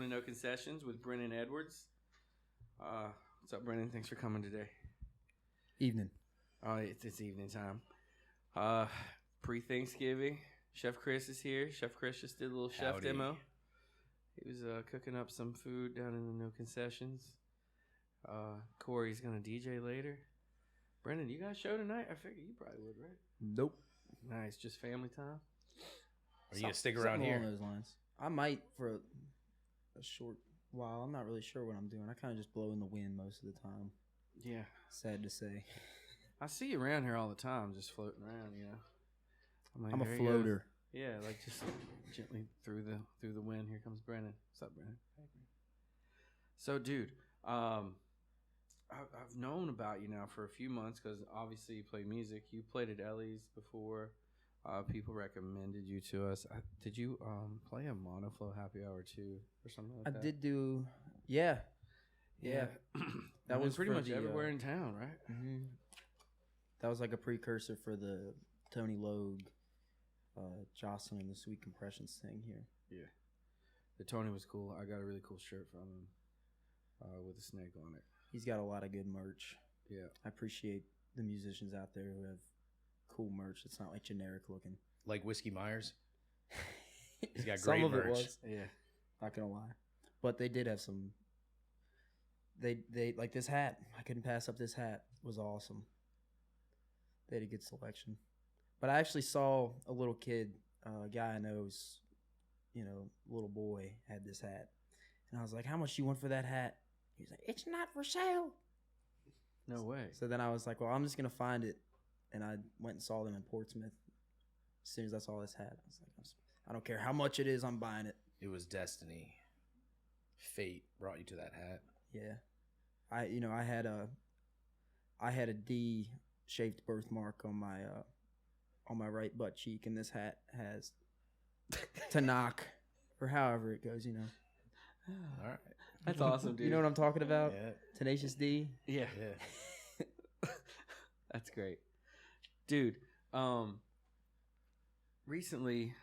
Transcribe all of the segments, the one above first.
to No Concessions with Brennan Edwards. What's up, Brennan? Thanks for coming today. Evening. Oh, it's evening time. Pre-Thanksgiving. Chef Chris is here. Chef Chris just did a little chef demo. He was cooking up some food down in the No Concessions. Corey's going to DJ later. Brennan, you got a show tonight? I figured you probably would, right? Nope. Nice. Just family time? Are you going to stick around here? Along those lines. I might for a short while. I'm not really sure what I'm doing. I kind of just blow in the wind most of the time. Yeah. Sad to say. I see you around here all the time, just floating around, you know. I'm a floater. Yeah, like just gently through the wind. Here comes Brennan. What's up, Brennan? Hey, Brennan. So, dude, I've known about you now for a few months because obviously you play music. You played at Ellie's before. People recommended you to us. Did you play a Monoflow Happy Hour too or something like that? I did do, yeah. That was pretty much everywhere in town, right? Mm-hmm. That was like a precursor for the Tony Logue, Jocelyn and the Sweet Compressions thing here. Yeah. The Tony was cool. I got a really cool shirt from him with a snake on it. He's got a lot of good merch. Yeah. I appreciate the musicians out there who have cool merch. It's not like generic looking. Like Whiskey Myers? He's got Some great of merch. it was. Yeah. Not gonna lie. But they did have some. They like this hat. I couldn't pass up this hat. It was awesome. They had a good selection. But I actually saw a little kid, a guy I know's, little boy had this hat. And I was like, how much you want for that hat? He was like, it's not for sale. No way. So then I was like, well, I'm just going to find it. And I went and saw them in Portsmouth. As soon as I saw this hat, I was like, I don't care how much it is, I'm buying it. It was destiny. Fate brought you to that hat. Yeah. I had a D shaped birthmark on my right butt cheek, and this hat has to knock or however it goes, All right. That's awesome, dude. You know what I'm talking about? Yeah. Tenacious D. Yeah. That's great. Dude, recently,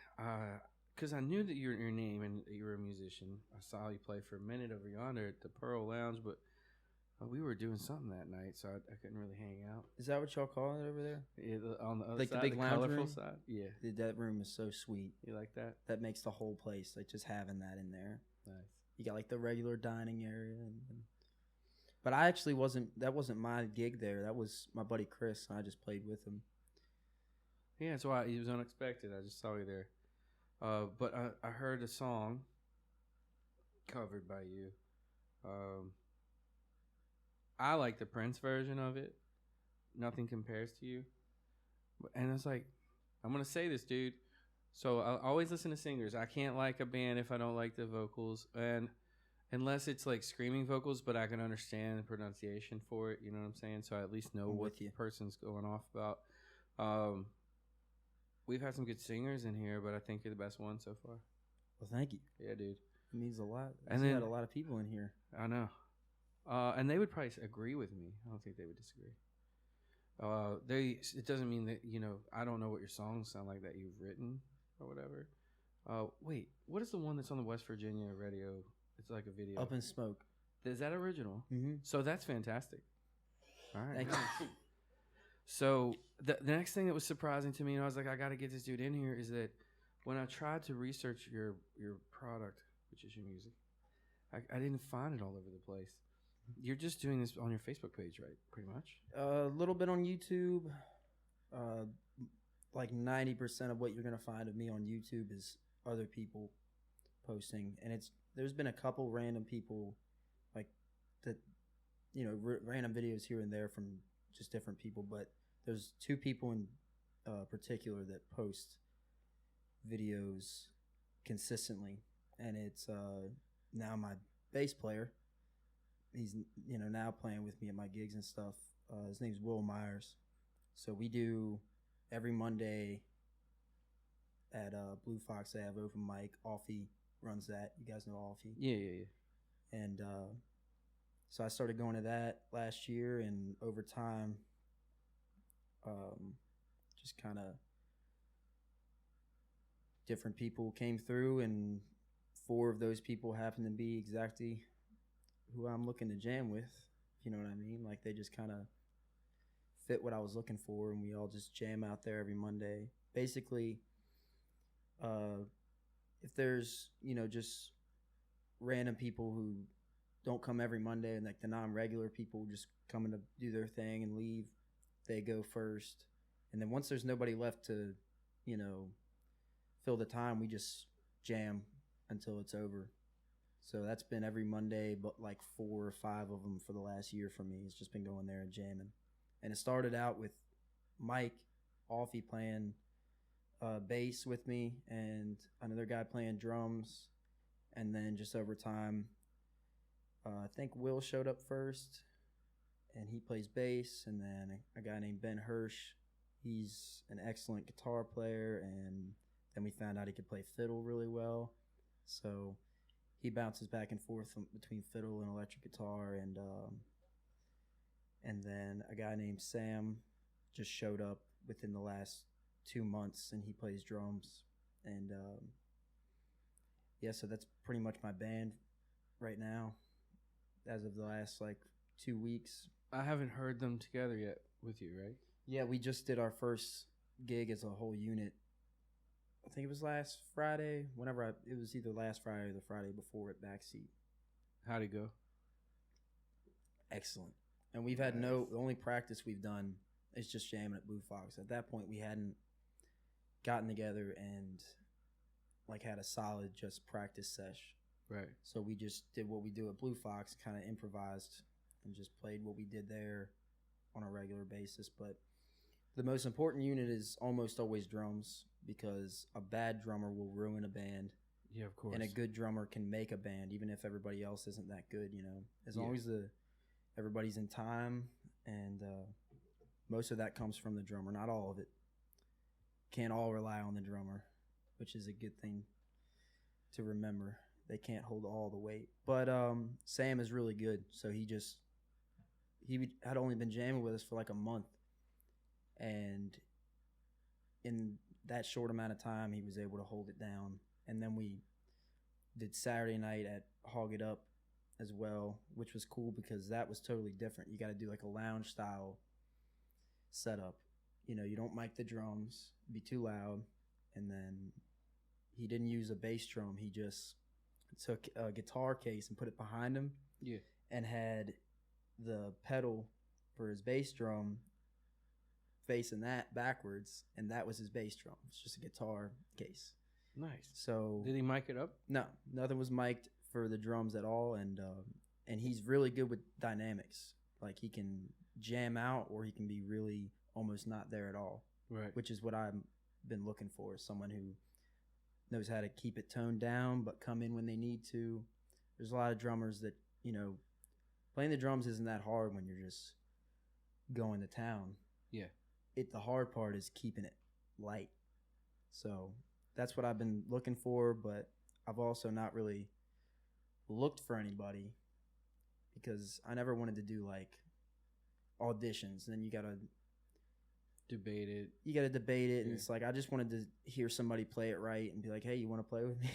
because I knew that your name and that you were a musician, I saw you play for a minute over yonder at the Pearl Lounge, but we were doing something that night, so I couldn't really hang out. Is that what y'all call it over there? Yeah, on the other Like side, the big lounge colorful room? side. Yeah. That room is so sweet. You like that? That makes the whole place, like just having that in there. Nice. You got like the regular dining area. But I actually that wasn't my gig there. That was my buddy Chris, and I just played with him. Yeah, that's why it was unexpected. I just saw you there. But I heard a song covered by you. I like the Prince version of it. Nothing compares to you. And it's like, I'm going to say this, dude. So I always listen to singers. I can't like a band if I don't like the vocals. And unless it's like screaming vocals, but I can understand the pronunciation for it. You know what I'm saying? So I at least know what the person's going off about. We've had some good singers in here, but I think you're the best one so far. Well, thank you. Yeah, dude. It means a lot. And We then had a lot of people in here. I know. And they would probably agree with me. I don't think they would disagree. It doesn't mean that, I don't know what your songs sound like that you've written or whatever. Wait, what is the one that's on the West Virginia radio? It's like a video. Up in Smoke. Is that original? Mm-hmm. So that's fantastic. All right. Thank you. So the next thing that was surprising to me, and I was like, I got to get this dude in here, is that when I tried to research your product, which is your music, I didn't find it all over the place. You're just doing this on your Facebook page, right? Pretty much. A little bit on YouTube. Like 90% of what you're gonna find of me on YouTube is other people posting, and there's been a couple random people, like that, random videos here and there from just different people. But there's two people in particular that post videos consistently, and it's now my bass player. He's now playing with me at my gigs and stuff. His name's Will Myers. So we do every Monday at Blue Fox. They have open mic. Alfie runs that. You guys know Alfie? Yeah. And so I started going to that last year, and over time, just kind of different people came through and 4 of those people happen to be exactly who I'm looking to jam with. You know what I mean? Like, they just kind of fit what I was looking for, and we all just jam out there every Monday. Basically, if there's, just random people who don't come every Monday, and like the non-regular people just coming to do their thing and leave, they go first. And then once there's nobody left to, fill the time, we just jam until it's over. So that's been every Monday, but like 4 or 5 of them for the last year for me. It's just been going there and jamming. And it started out with Mike Offie playing bass with me and another guy playing drums. And then just over time, I think Will showed up first, and he plays bass. And then a guy named Ben Hirsch, he's an excellent guitar player. And then we found out he could play fiddle really well. So he bounces back and forth between fiddle and electric guitar. And then a guy named Sam just showed up within the last 2 months, and he plays drums. And so that's pretty much my band right now as of the last 2 weeks. I haven't heard them together yet with you, right? Yeah, we just did our first gig as a whole unit. I think it was last Friday. It was either last Friday or the Friday before at Backseat. How'd it go? Excellent. And we've had the only practice we've done is just jamming at Blue Fox. At that point, we hadn't gotten together and had a solid just practice sesh. Right. So we just did what we do at Blue Fox, kind of improvised and just played what we did there on a regular basis. But the most important unit is almost always drums, because a bad drummer will ruin a band. Yeah, of course. And a good drummer can make a band, even if everybody else isn't that good, As long as everybody's in time, and most of that comes from the drummer, not all of it. Can't all rely on the drummer, which is a good thing to remember. They can't hold all the weight. But Sam is really good, so he had only been jamming with us for a month, and in that short amount of time, he was able to hold it down. And then we did Saturday night at Hog It Up as well, which was cool because that was totally different. You got to do a lounge style setup. You don't mic the drums, be too loud. And then he didn't use a bass drum. He just took a guitar case and put it behind him. Yeah. And had the pedal for his bass drum facing that backwards, and that was his bass drum. It's just a guitar case. Nice. So did he mic it up? No, nothing was mic'd for the drums at all, and he's really good with dynamics. He can jam out, or he can be really almost not there at all. Right. Which is what I've been looking for, someone who knows how to keep it toned down but come in when they need to. There's a lot of drummers that, playing the drums isn't that hard when you're just going to town. Yeah. The hard part is keeping it light. So that's what I've been looking for, but I've also not really looked for anybody because I never wanted to do auditions. And then you got to debate it. And it's I just wanted to hear somebody play it right and be like, hey, you want to play with me?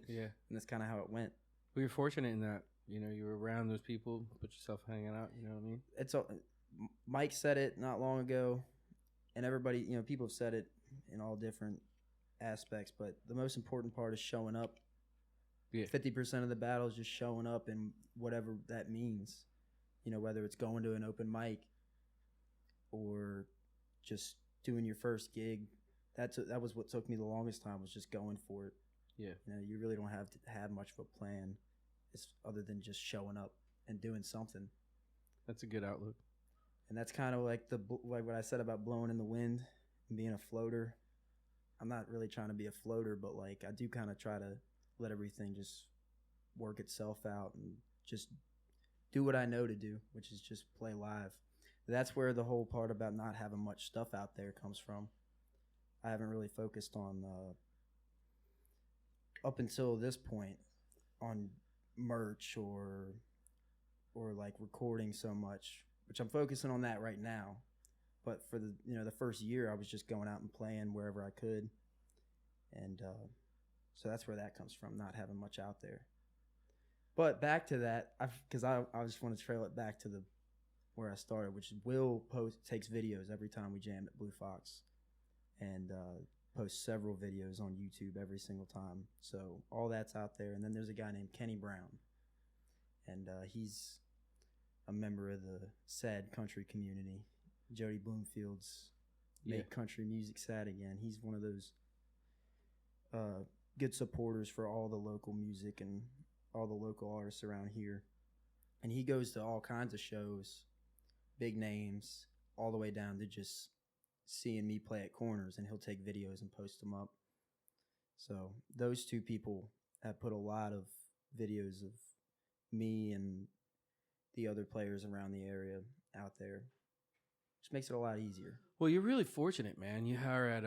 Yeah. And that's kind of how it went. Well, you're fortunate in that, you were around those people, put yourself hanging out, you know what I mean? It's Mike said it not long ago, and everybody, people have said it in all different aspects, but the most important part is showing up. Yeah. 50% of the battle is just showing up, and whatever that means, whether it's going to an open mic or just doing your first gig. That was what took me the longest time, was just going for it. Yeah. You really don't have to have much of a plan, other than just showing up and doing something. That's a good outlook. And that's kind of like what I said about blowing in the wind and being a floater. I'm not really trying to be a floater, but I do kind of try to let everything just work itself out and just do what I know to do, which is just play live. That's where the whole part about not having much stuff out there comes from. I haven't really focused on, up until this point, on merch or recording so much, which I'm focusing on that right now. But for the first year, I was just going out and playing wherever I could. And So that's where that comes from, not having much out there. But back to that, because I just want to trail it back to where I started, which is Will takes videos every time we jam at Blue Fox, and posts several videos on YouTube every single time. So all that's out there. And then there's a guy named Kenny Brown, and he's a member of the sad country community. Jody Bloomfield's Make Country Music Sad Again. He's one of those good supporters for all the local music and all the local artists around here. And he goes to all kinds of shows, big names, all the way down to just seeing me play at corners, and he'll take videos and post them up. So those two people have put a lot of videos of me and the other players around the area out there, which makes it a lot easier. Well, you're really fortunate, man. You are at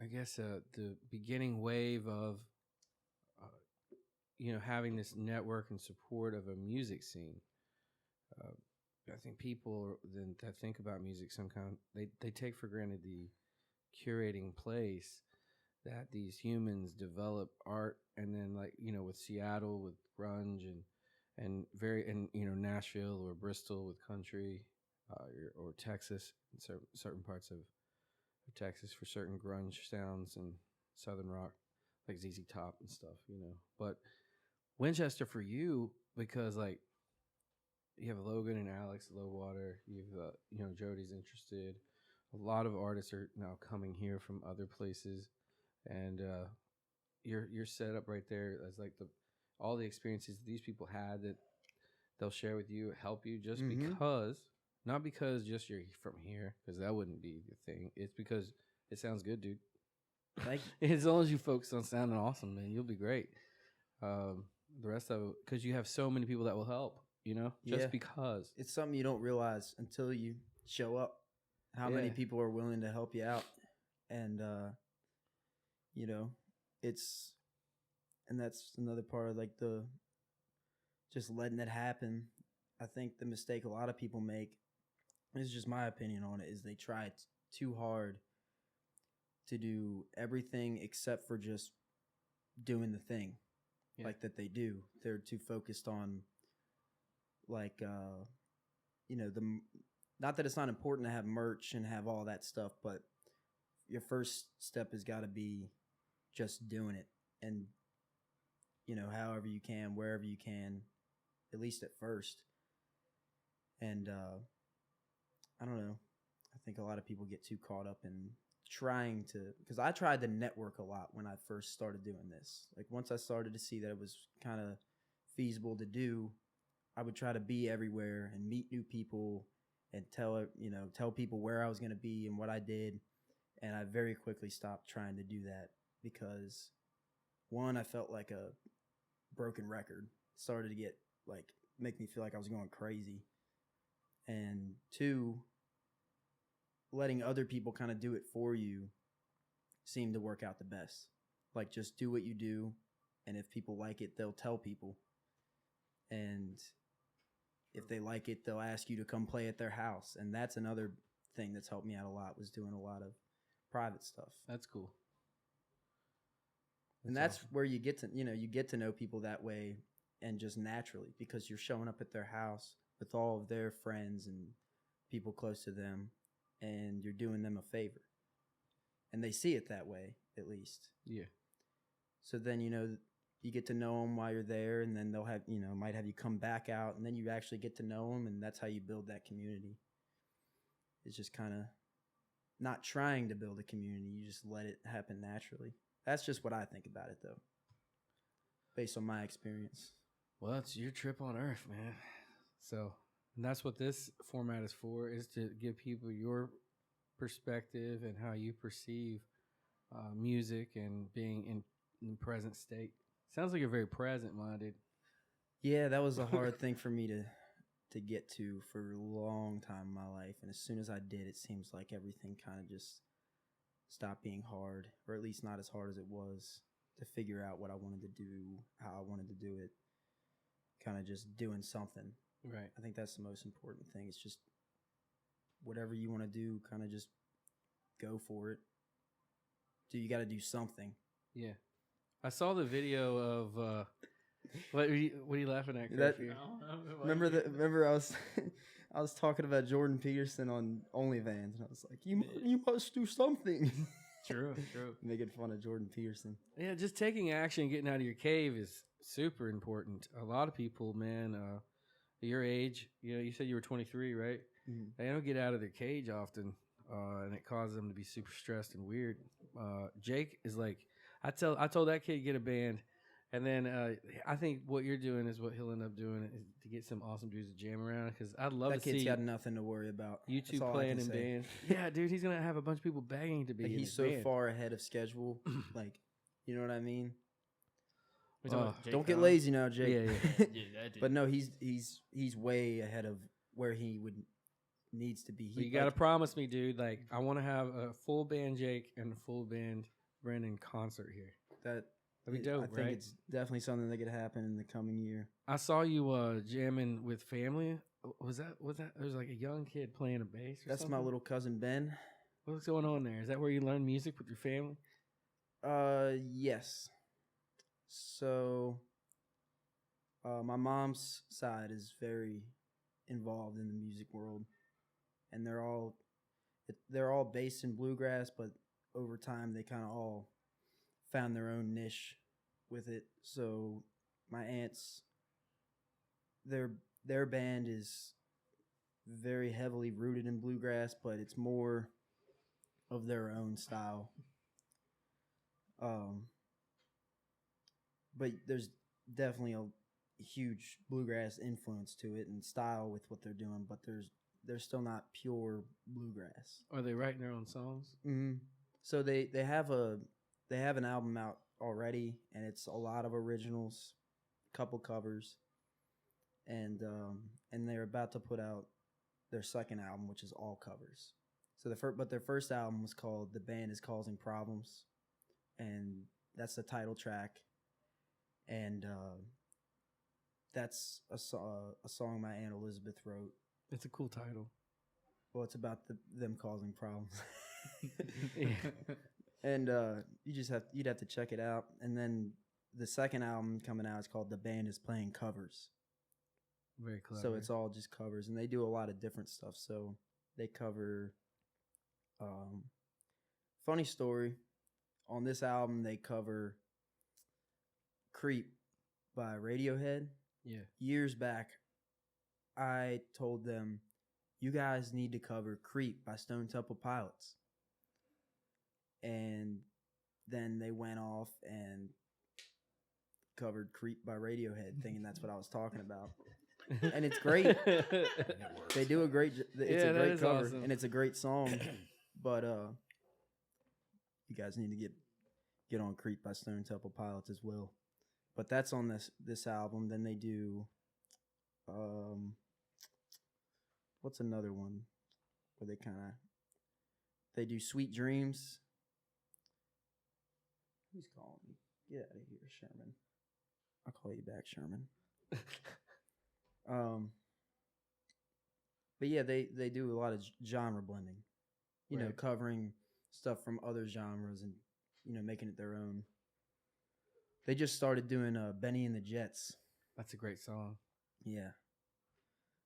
the beginning wave of, having this network and support of a music scene. I think people that think about music they take for granted the curating place that these humans develop art, and then with Seattle with grunge and Nashville or Bristol with country, or Texas in certain parts of Texas for certain grunge sounds and southern rock like ZZ Top and stuff, But Winchester for you, because you have Logan and Alex Lowwater, you've Jody's interested. A lot of artists are now coming here from other places, and you're set up right there as all the experiences these people had that they'll share with you, help you just because, not because just you're from here, because that wouldn't be the thing. It's because it sounds good, dude. Thank you. As long as you focus on sounding awesome, man, you'll be great. The rest of it, because you have so many people that will help, just because. It's something you don't realize until you show up, how many people are willing to help you out. And, and that's another part of just letting it happen. I think the mistake a lot of people make, and it's just my opinion on it, is they try too hard to do everything except for just doing the thing that they do. They're too focused on not that it's not important to have merch and have all that stuff, but your first step has got to be just doing it. And, however you can, wherever you can, at least at first. And I don't know. I think a lot of people get too caught up in trying to, because I tried to network a lot when I first started doing this. Once I started to see that it was kind of feasible to do, I would try to be everywhere and meet new people and tell people where I was going to be and what I did. And I very quickly stopped trying to do that because, one, I felt like a broken record. It started to get make me feel like I was going crazy. And two, letting other people kind of do it for you seemed to work out the best. Just do what you do, and if people like it, they'll tell people. And if they like it, they'll ask you to come play at their house. And that's another thing that's helped me out a lot, was doing a lot of private stuff. That's cool. And that's awesome. Where you get to know people that way, and just naturally, because you're showing up at their house with all of their friends and people close to them, and you're doing them a favor. And they see it that way, at least. Yeah. So then, you get to know them while you're there, and then they'll have, might have you come back out, and then you actually get to know them, and that's how you build that community. It's just kind of not trying to build a community. You just let it happen naturally. That's just what I think about it, though, based on my experience. Well, it's your trip on Earth, man. So, and that's what this format is for, is to give people your perspective and how you perceive music and being in the present state. Sounds like you're very present-minded. Yeah, that was a hard thing for me to get to for a long time in my life. And as soon as I did, it seems like everything kind of just stopped being hard, or at least not as hard as it was, to figure out what I wanted to do, how I wanted to do it, kind of just doing something. Right. I think that's the most important thing. It's just whatever you want to do, kind of just go for it. You got to do something. Yeah. I saw the video of what are you laughing at, That- Curfew? Remember I was talking about Jordan Peterson on OnlyFans, and I was like, you must do something. True. Making fun of Jordan Peterson. Yeah, just taking action, getting out of your cave is super important. A lot of people, man, your age, you said you were 23, right? Mhm. They don't get out of their cage often, and it causes them to be super stressed and weird. Jake is like, I told that kid to get a band, and then I think what you're doing is what he'll end up doing is to get some awesome dudes to jam around, because I'd love That to kid's see got nothing to worry about. you That's two all I playing can in say. bands. Yeah, dude, he's gonna have a bunch of people begging to be. Like, in he's his so band. far ahead of schedule. Like, you know what I mean? We talking about Jake Don't get Cobb? lazy now, Jake. Yeah. Yeah, that dude. But no, he's way ahead of where he needs to be. So you gotta promise me, dude. Like, I want to have a full band Jake and a full band Brennan concert here. that'd That'd be dope, I think right? it's definitely something that could happen in the coming year. I saw you jamming with family. Was that? There was like a young kid playing a bass. Or That's something? my little cousin Ben. What's going on there? Is that where you learn music with your family? Yes. So, my mom's side is very involved in the music world, and they're all based in bluegrass, but over time they kind of all found their own niche with it. So, my aunts, their band is very heavily rooted in bluegrass, but it's more of their own style. But there's definitely a huge bluegrass influence to it and style with what they're doing, but they're still not pure bluegrass. Are they writing their own songs? Mm-hmm. So they have an album out already, and it's a lot of originals, couple covers, and they're about to put out their second album, which is all covers. So their first album was called "The Band Is Causing Problems," and that's the title track. And that's a song my Aunt Elizabeth wrote. It's a cool title. Well, it's about them causing problems. Yeah. And you'd have to check it out. And then the second album coming out is called "The Band Is Playing Covers." Very clever. So it's all just covers, and they do a lot of different stuff. So they cover. Funny story, on this album they cover "Creep" by Radiohead. Yeah. Years back, I told them, you guys need to cover "Creep" by Stone Temple Pilots. And then they went off and covered "Creep" by Radiohead, thinking that's what I was talking about. And it's great. They do a great. It's a great cover, awesome. and it's a great song. But you guys need to get on "Creep" by Stone Temple Pilots as well. But that's on this album. Then they do, what's another one where they do "Sweet Dreams." Who's calling me? Get out of here, Sherman. I'll call you back, Sherman. But yeah, they do a lot of genre blending, you know, Right. covering stuff from other genres and, you know, making it their own. They just started doing Benny and the Jets. That's a great song. Yeah,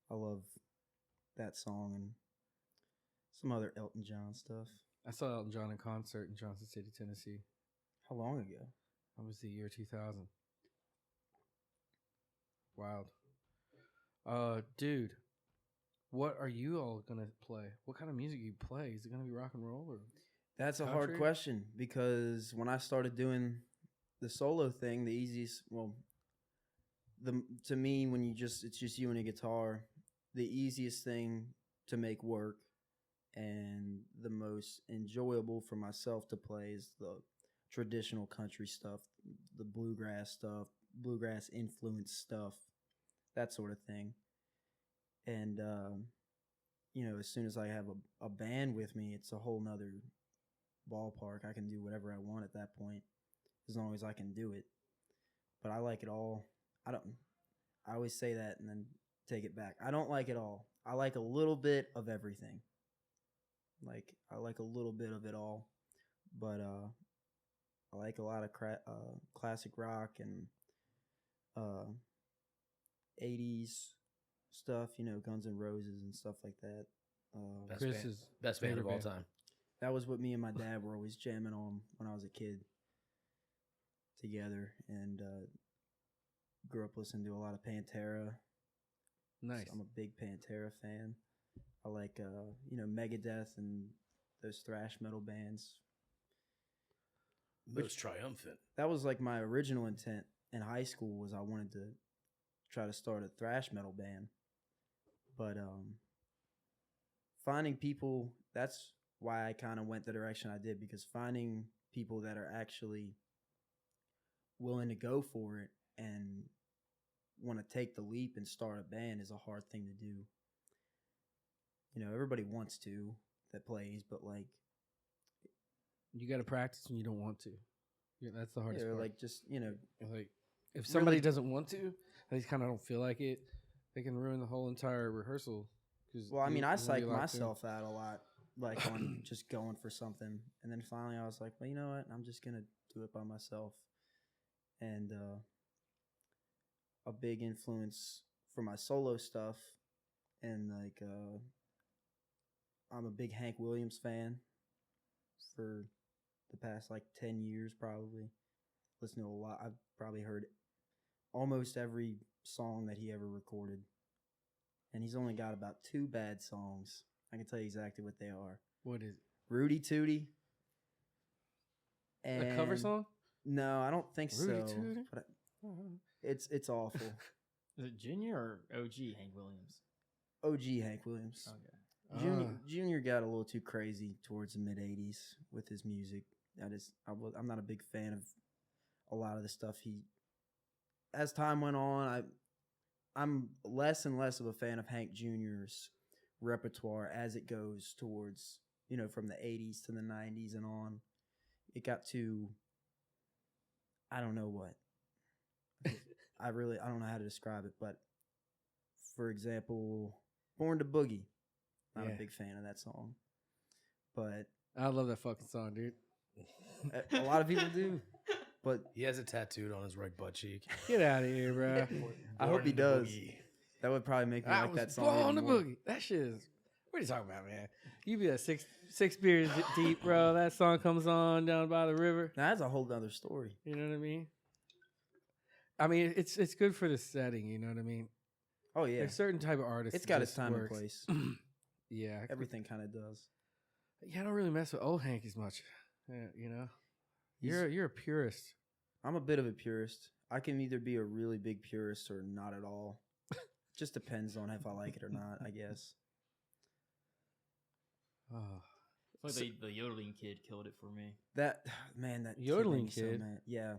I love that song and some other Elton John stuff. I saw Elton John in concert in Johnson City, Tennessee. How long ago? That was the year 2000. Wild. Dude, what are you all gonna play? What kind of music you play? Is it gonna be rock and roll or? That's a hard Country? question, because when I started doing the solo thing, to me, when it's just you and a guitar, the easiest thing to make work and the most enjoyable for myself to play is the traditional country stuff, the bluegrass stuff, bluegrass influence stuff, that sort of thing. And you know, as soon as I have a band with me, it's a whole nother ballpark. I can do whatever I want at that point, as long as I can do it. But I like it all. I always say that and then take it back. I don't like it all. I like a little bit of everything. Like, I like a little bit of it all. But I like a lot of classic rock and 80s stuff, Guns N' Roses and stuff like that. Best band of all band. time. That was what me and my dad were always jamming on when I was a kid together, and grew up listening to a lot of Pantera. Nice. So I'm a big Pantera fan. I like, Megadeth and those thrash metal bands. Most triumphant. That was like my original intent in high school, was I wanted to try to start a thrash metal band. But finding people, that's why I kind of went the direction I did, because finding people that are actually willing to go for it and want to take the leap and start a band is a hard thing to do. Everybody wants to that plays, but like, You got to practice when you don't want to. Yeah, that's the hardest part. like just, Like, if somebody doesn't want to, they kind of don't feel like it, they can ruin the whole entire rehearsal. Well, I mean, I psych myself out a lot, like on just going for something. And then finally I was like, well, you know what? I'm just going to do it by myself. And a big influence for my solo stuff, and like, I'm a big Hank Williams fan for the past like 10 years probably. Listen to a lot. I've probably heard almost every song that he ever recorded. And he's only got about 2 bad songs. I can tell you exactly what they are. What is it? Rudy Tooty. A cover song? No, I don't think Rudy so. Tooty? But it's awful. Is it Junior or OG Hank Williams? OG Hank Williams. Okay. Junior got a little too crazy towards the mid 80s with his music. I'm not a big fan of a lot of the stuff as time went on, I'm less and less of a fan of Hank Jr.'s repertoire as it goes towards, from the 80s to the 90s and on. It got to, I don't know what. I don't know how to describe it, but for example, Born to Boogie. Not a big fan of that song. But I love that fucking song, dude. a lot of people do. But He has it tattooed on his right butt cheek. Get out of here, bro. I hope he Born to does. Boogie. That would probably make me I like was that song born even to more. boogie. That shit is. What are you talking about, man? You be a six beers deep, bro. That song comes on down by the river. Now, that's a whole other story. You know what I mean? I mean, it's good for the setting. You know what I mean? Oh, yeah. There's certain type of artists. It's got that its just time works. and place. Yeah, Everything kind of does. Yeah, I don't really mess with old Hank as much. You're a purist. I'm a bit of a purist. I can either be a really big purist or not at all. Just depends on if I like it or not, I guess. Oh, It's like the yodeling kid killed it for me. That Yodeling made me so kid? mad. Yeah.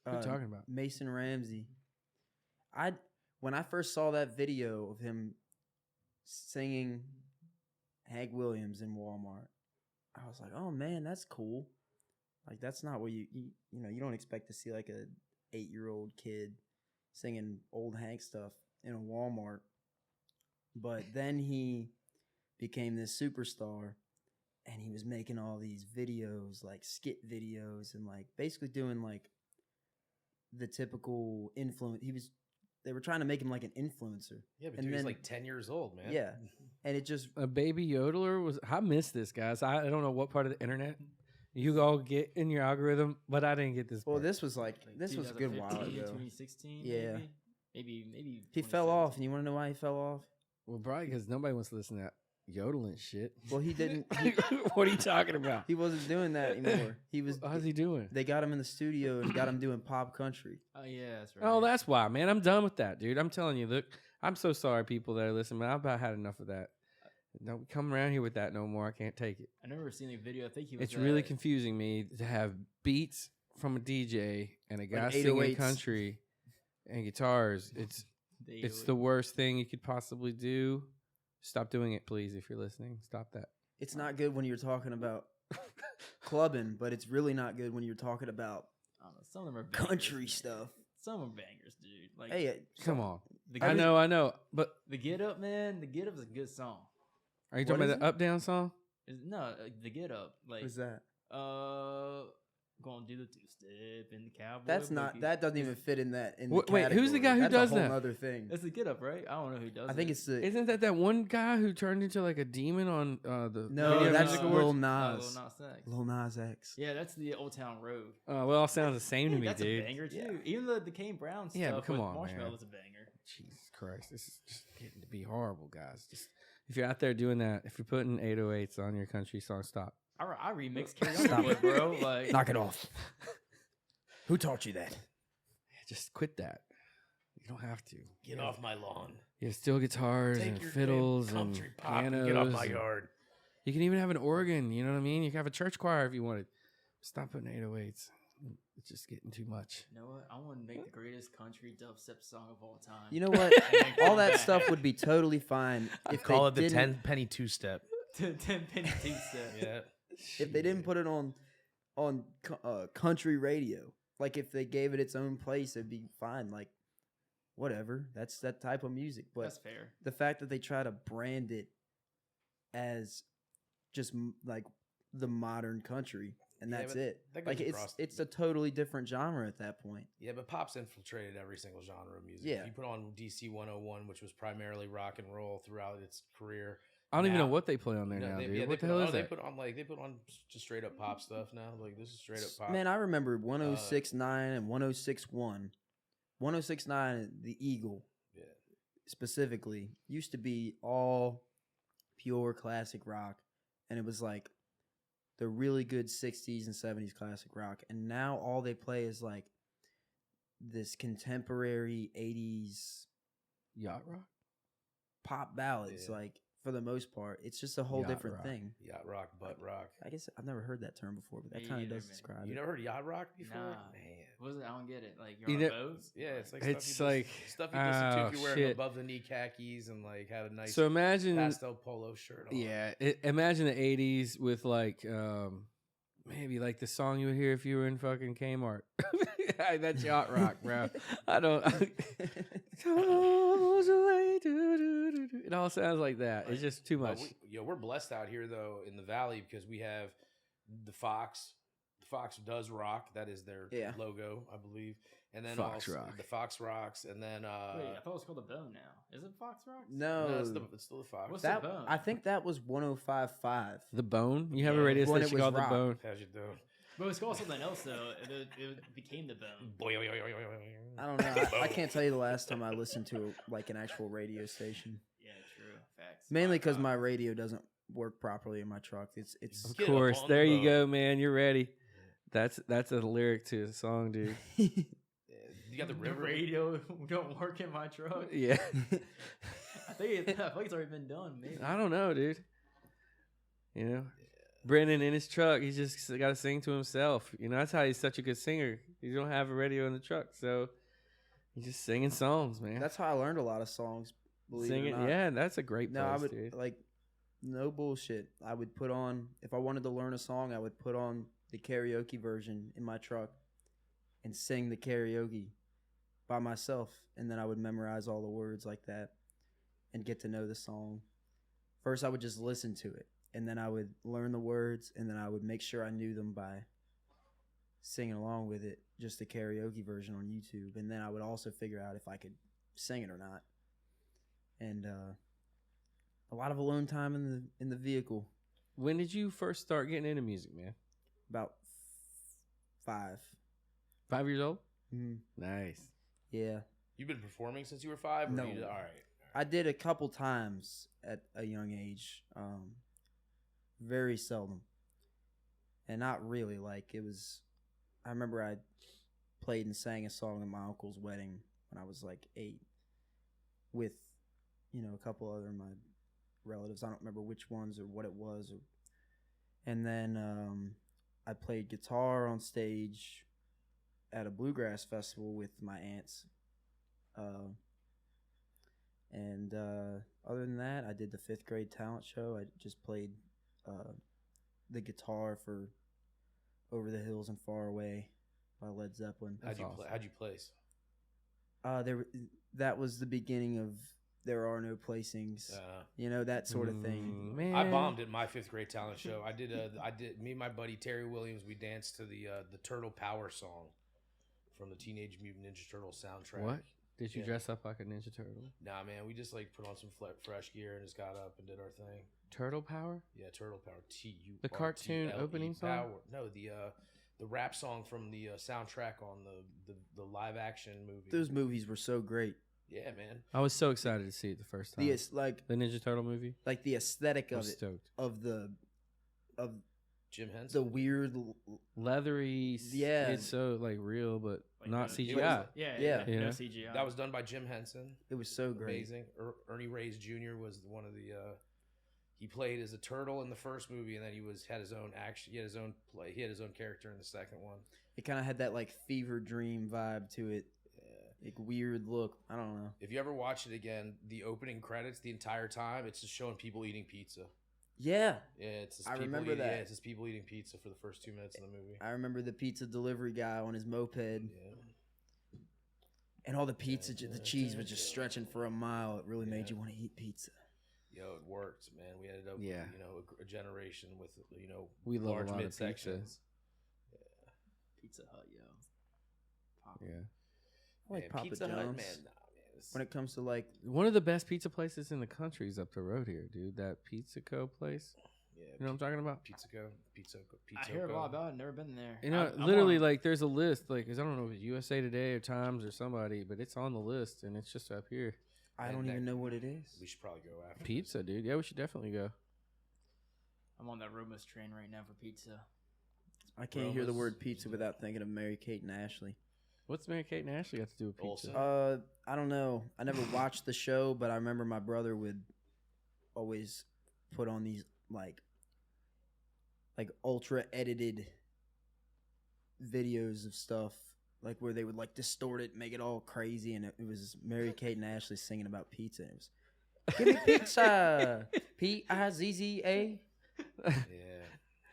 what are you talking about? Mason Ramsey. When I first saw that video of him singing Hank Williams in Walmart, I was like, "Oh man, that's cool." Like that's not what you don't expect to see like a 8-year-old kid singing old Hank stuff in a Walmart. But then he became this superstar, and he was making all these videos, like skit videos, and like basically doing like the typical influence. They were trying to make him like an influencer. Yeah, but And dude, he's then- like 10 years old, man. Yeah, and it just A baby yodeler was. I missed this, guys. I don't know what part of the internet you all get in your algorithm, but I didn't get this. well, part. this was a good while 2015, ago. 2016. Yeah. Maybe. He fell off, and you want to know why he fell off? Well, probably because nobody wants to listen to that yodeling shit. Well, he didn't. What are you talking about? He wasn't doing that anymore. He was. How's he doing? They got him in the studio and got him doing pop country. Oh yeah, that's right. Oh, that's why, man. I'm done with that, dude. I'm telling you. Look, I'm so sorry, people that are listening, but I've about had enough of that. Don't come around here with that no more. I can't take it. I never seen a video. I think he was. It's really confusing me to have beats from a DJ and a guy Like singing 808s. country and guitars. It's the worst thing you could possibly do. Stop doing it, please, if you're listening. Stop that. It's not good when you're talking about clubbing, but it's really not good when you're talking about I don't know, some of them are bangers, country man. stuff. Some are bangers, dude. Like Hey, Come on. the I know. But The Get Up, man. The Get Up is a good song. are you What talking is about the Up Down song? No, the Get Up. Like what is that? gonna do the two-step and the cowboy. That's not. boogie. That doesn't even fit in that. In Wait, the wait, who's the guy who category. does That's a that? whole other thing. That's the get up, right? I don't know who does. I think it. it's the. Isn't that one guy who turned into like a demon on the No, Video that's Music Lil Awards? Nas. Lil Nas X. Lil Nas X. Yeah, that's the Old Town Road. Well, it sounds the same to Hey, me, that's dude. a banger too. Yeah. Even the Kane Brown stuff Yeah, but come with on, Marshmallow man. was a banger. Jesus Christ, this is just getting to be horrible, guys. Just if you're out there doing that, if you're putting 808s on your country song, stop. I remixed Carry Stop On with, bro. Like, Knock it off. Who taught you that? Just quit that. You don't have to. Get off my lawn. You have steel guitars Take and your fiddles damn and country pop pianos. and get off my and- yard. You can even have an organ. You know what I mean? You can have a church choir if you wanted. Stop putting 808s. It's just getting too much. you know what? I want to make the greatest country dubstep song of all time. You know what? All that stuff would be totally fine if Call they it the didn't, 10 penny two step. 10 penny two-step. Yeah. if they didn't put it on country radio. Like if they gave it its own place, it'd be fine. Like whatever. That's that type of music. But That's fair. the fact that they try to brand it as just like the modern country and Yeah, that's but it. that goes Like across it's a totally different genre at that point. Yeah, but pop's infiltrated every single genre of music. Yeah. You put on DC 101, which was primarily rock and roll throughout its career. I don't even Now- know what they play on there No, now, they- dude. yeah, What they the put hell on- is They that? put on just straight up pop stuff now. Like this is straight up pop. Man, I remember 106.9 and 106.1. 106.9, the Eagle Yeah. specifically, used to be all pure classic rock. And it was like the really good 60s and 70s classic rock. And now all they play is like this contemporary 80s Yacht rock? pop ballads. Yeah. Like for the most part, it's just a whole Yacht different rock. thing. Yacht rock, butt rock. I guess I've never heard that term before, but that Me kind of either, does man. describe You it. never heard yacht rock before? Nah. Man. What was it? I don't get it. Like You you're on know- a boat. Yeah, it's like It's stuff you like, stuff you listen to if you're wearing shit. above the knee khakis and like had a nice So imagine, pastel polo shirt on. yeah, imagine the 80s with like, maybe like the song you would hear if you were in fucking Kmart. That's yacht rock, bro. I don't. Goes away, do. It all sounds like that. It's just too much. We're blessed out here though in the valley because we have the Fox. The Fox does rock. That is their Yeah. logo, I believe. And then Fox also Rock. the Fox rocks, and then Wait, I thought it was called the Bone now. Is it Fox Rocks? No, it's still the Fox. What's that the Bone? I think that was 105.5. The Bone. You have a Yeah. radio When it station was called rock. The Bone. How's you doing? But it was called something else though. It became the Bone. I don't know. I can't tell you the last time I listened to like an actual radio station. Yeah, true. Facts. Mainly because my radio doesn't work properly in my truck. It's Of Get up course. on There the you bone. go, man. You're ready. That's a lyric to a song, dude. You got the The river. radio don't work in my truck. Yeah. I think it's already been done. Maybe. I don't know, dude. You know, Brennan in his truck, he's just got to sing to himself. You know, that's how he's such a good singer. You don't have a radio in the truck, so he's just singing songs, man. That's how I learned a lot of songs. Believe Singing, it or not. yeah, that's a great No, place, I would dude. like no bullshit. I would put on if I wanted to learn a song, I would put on the karaoke version in my truck and sing the karaoke by myself, and then I would memorize all the words like that and get to know the song. First, I would just listen to it, and then I would learn the words, and then I would make sure I knew them by singing along with it, just the karaoke version on YouTube, and then I would also figure out if I could sing it or not. And a lot of alone time in the vehicle. When did you first start getting into music, man? About 5. 5 years old? Mm, Nice. yeah, You've been performing since you were 5? Or No. all right. I did a couple times at a young age. Very seldom, and not really. Like it was. I remember I played and sang a song at my uncle's wedding when I was like 8, with a couple other of my relatives. I don't remember which ones or what it was. And then I played guitar on stage at a bluegrass festival with my aunts. And other than that, I did the 5th grade talent show. I just played the guitar for Over the Hills and Far Away by Led Zeppelin. How'd you place? That was the beginning of there are no placings. Uh, You know, that sort of thing. Man. I bombed at my 5th grade talent show. I did. Me and my buddy Terry Williams. We danced to the Turtle Power song from the Teenage Mutant Ninja Turtles soundtrack. What? Did you Yeah. dress up like a Ninja Turtle? Nah, man. We just like put on some fresh gear and just got up and did our thing. Turtle Power? Yeah, Turtle Power. TU. The cartoon opening song? Power. No, the rap song from the soundtrack on the live action movie. Those movies were so great. Yeah, man. I was so excited to see it the first time. The like Ninja Turtle movie? like the aesthetic I of was it, stoked. of Jim Henson. the weird. Leathery. Yeah. It's so like real, but Like not the- CGI. Yeah, Yeah. Yeah. no CGI. That was done by Jim Henson. It was so great. Amazing. Ernie Reyes Jr. was one of the. He played as a turtle in the first movie, and then had his own action. He had his own play. He had his own character in the second one. It kind of had that like fever dream vibe to it. Like weird look. I don't know. If you ever watch it again, the opening credits the entire time, it's just showing people eating pizza. Yeah, Yeah, it's just I people remember eating, that. Yeah, it's just people eating pizza for the first 2 minutes of the movie. I remember the pizza delivery guy on his moped, Yeah. and all the pizza, the cheese was just stretching for a mile. It really made you want to eat pizza. Yo, it worked, man. We ended up, Yeah. a generation with, We love large a lot of midsections. Pizza Hut, yo. Papa. Yeah. I like Man, Papa Pizza John's. Hut, man. Nah, man. When it comes to like, One of the best pizza places in the country is up the road here, dude. That Pizza Co. place. Yeah, You know what I'm talking about? Pizza. I hear a lot about it. I've never been there. You know, I'm literally, on- like, there's a list. Like, 'cause I don't know if it's USA Today or Times or somebody, but it's on the list, and it's just up here. I And don't that- even know what it is. We should probably go after Pizza, dude. Yeah, we should definitely go. I'm on that Roma's train right now for pizza. I can't hear the Roma's- word pizza without thinking of Mary Kate and Ashley. What's Mary Kate and Ashley got to do with pizza? Olsen. I don't know. I never watched the show, but I remember my brother would always put on these like ultra edited videos of stuff, like where they would like distort it, make it all crazy, and it was Mary Kate and Ashley singing about pizza. And it was, give me pizza, Pizza. Yeah.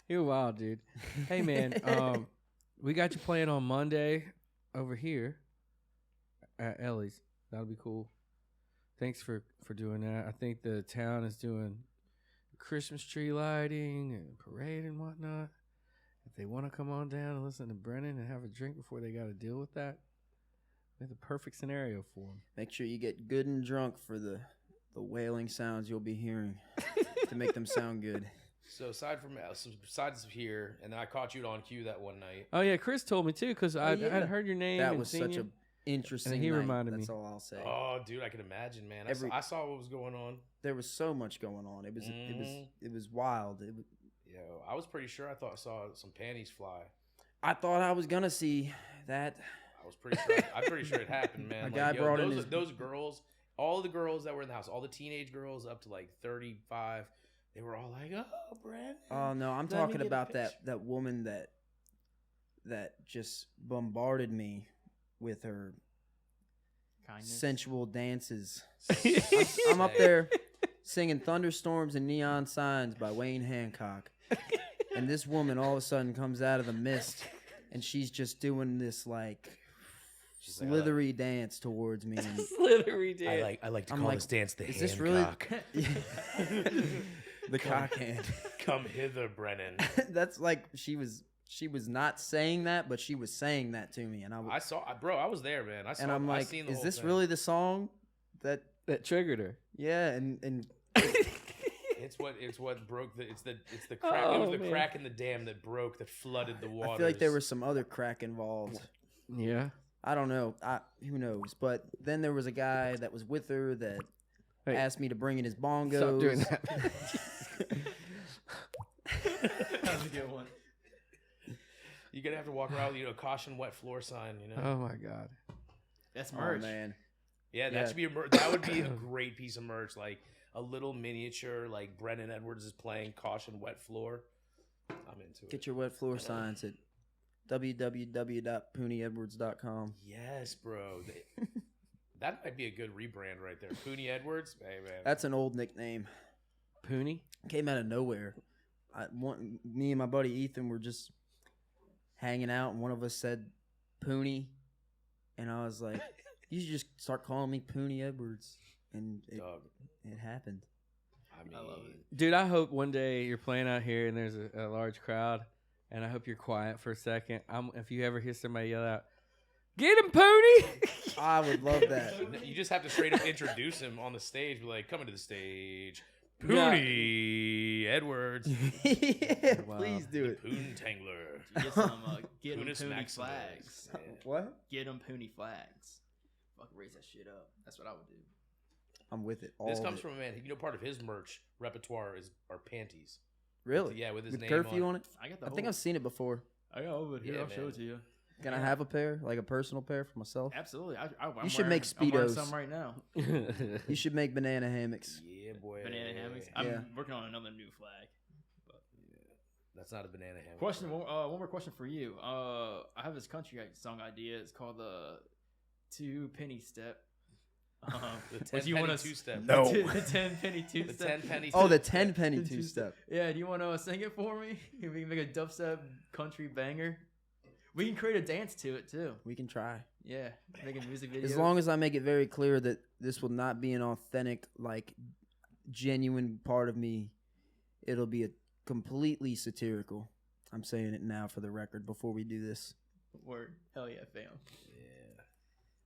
You're wild, dude. Hey, man, we got you playing on Monday over here at Ellie's. That'll be cool. Thanks for doing that. I think the town is doing Christmas tree lighting and parade and whatnot. If they want to come on down and listen to Brennan and have a drink before they got to deal with that, we have the perfect scenario for them. Make sure you get good and drunk for the wailing sounds you'll be hearing to make them sound good. So besides here, and then I caught you on cue that one night. Oh, yeah, Chris told me, too, because I'd heard your name That and was seen such you. an interesting And he night. reminded me. That's all I'll say. Oh, dude, I can imagine, man. I saw what was going on. There was so much going on. It was wild. Yo, I was pretty sure I saw some panties fly. I thought I was gonna see that. I was pretty sure. I'm pretty sure it happened, man. A guy brought in those girls, all the girls that were in the house, all the teenage girls up to like 35. They were all like, "Oh, Brent." Oh no, I'm Let me talking get a about picture. that woman that just bombarded me with her Kindness. sensual dances. I'm up there singing "Thunderstorms and Neon Signs" by Wayne Hancock, and this woman all of a sudden comes out of the mist, and she's just doing this like She's like, slithery dance towards me. And Slithery dance. I like to I'm call like, this dance the is this really Hancock. the cock hand? Come hither, Brennan. That's like she was not saying that, but she was saying that to me, and I was there, man. I saw. and I'm I like, seen the is whole this thing. really the song that? That triggered her. Yeah, and It's what broke it's the crack. It was the man. crack in the dam that flooded the water. I feel like there was some other crack involved. Yeah. I don't know. Who knows? But then there was a guy that was with her that Hey, asked me to bring in his bongos. Stop doing that. That was a good one. You're gonna have to walk around with a caution wet floor sign. Oh, my God. That's Oh merch. man, Yeah, that Yeah. should be that would be a great piece of merch, like a little miniature, like Brennan Edwards is playing caution wet floor. I'm into it. get your wet floor signs at www.pooneyedwards.com. Yes, bro. That might be a good rebrand right there. Pooney Edwards, hey man. That's an old nickname. Pooney? Came out of nowhere. Me and my buddy Ethan were just hanging out, and one of us said Pooney, and I was like, "You should just start calling me Pooney Edwards." and Dog. it happened. I mean, I love it. Dude, I hope one day you're playing out here and there's a large crowd, and I hope you're quiet for a second. If you ever hear somebody yell out, "Get him, Pony!" I would love that. You just have to straight up introduce him on the stage. Be like, coming to the stage, Yeah. Pooney Edwards, Yeah, Wow. please do it. Poon Tangler. Get some get 'em Poonus Poonie Maximus. flags. Yeah. What? Get 'em Poonie flags. Fuck, raise that shit up. That's what I would do. I'm with it. This all comes of it. from a man. You know, part of his merch repertoire are panties. Really? Yeah, with his with name curfew on on it. I got the I whole, think I've seen it before. I got over here. Yeah, I'll show man. it to you. Can I have a pair, like a personal pair for myself? Absolutely. I'm You should wearing- make I'm wearing Speedos. some right now. You should make banana hammocks. Yeah, boy. Banana hammocks. Yeah. I'm working on another new flag. That's not a banana hammock. Question. One more question for you. I have this country song idea. It's called the 2 penny step. The Would 10 you penny wanna- two-step. No. The 10 penny two The step. 10 penny Oh, the two-step. 10 penny two-step. Yeah, do you want to sing it for me? We can make a dubstep country banger. We can create a dance to it too. We can try. Yeah, make a music video. As long as I make it very clear that this will not be an authentic, like, genuine part of me, it'll be a completely satirical. I'm saying it now for the record before we do this. Word. Hell yeah, fam.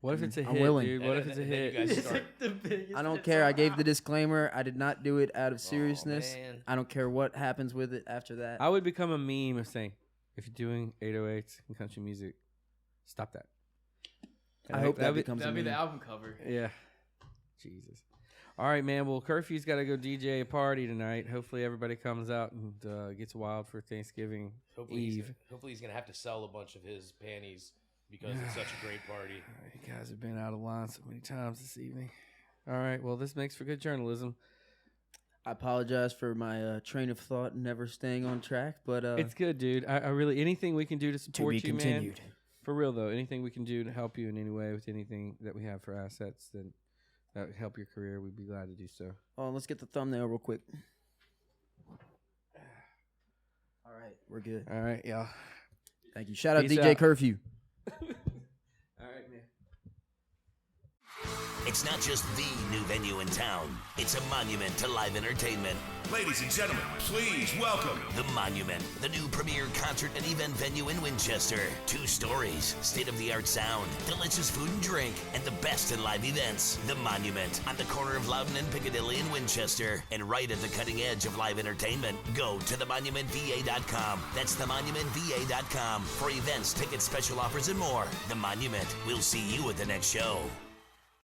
What if it's a I'm hit, willing. dude? What if it's a And then you hit? guys start. The biggest I don't hit care. I song. gave the disclaimer. I did not do it out of seriousness. man. I don't care what happens with it after that. I would become a meme of saying, if you're doing 808s and country music, stop that. I hope that that'd be- becomes a That'd be the meme. album cover. Yeah. Jesus. All right, man. Well, Curfew's got to go DJ a party tonight. Hopefully, everybody comes out and gets wild for Thanksgiving Hopefully Eve. he's gonna have to sell a bunch of his panties because it's such a great party. You guys have been out of line so many times this evening. All right. Well, this makes for good journalism. I apologize for my train of thought never staying on track, but It's good, dude. I really anything we can do to to support be you, continued. man. For real though, anything we can do to help you in any way with anything that we have for assets then that would help your career, we'd be glad to do so. Oh, let's get the thumbnail real quick. All right, we're good. All right, y'all. Thank you. Shout out Peace DJ out. Curfew. All right, man. It's not just the new venue in town. It's a monument to live entertainment. Ladies and gentlemen, please welcome. The Monument, the new premier concert and event venue in Winchester. 2 stories, state-of-the-art sound, delicious food and drink, and the best in live events. The Monument, on the corner of Loudon and Piccadilly in Winchester, and right at the cutting edge of live entertainment. Go to themonumentva.com. That's themonumentva.com for events, tickets, special offers, and more. The Monument. We'll see you at the next show.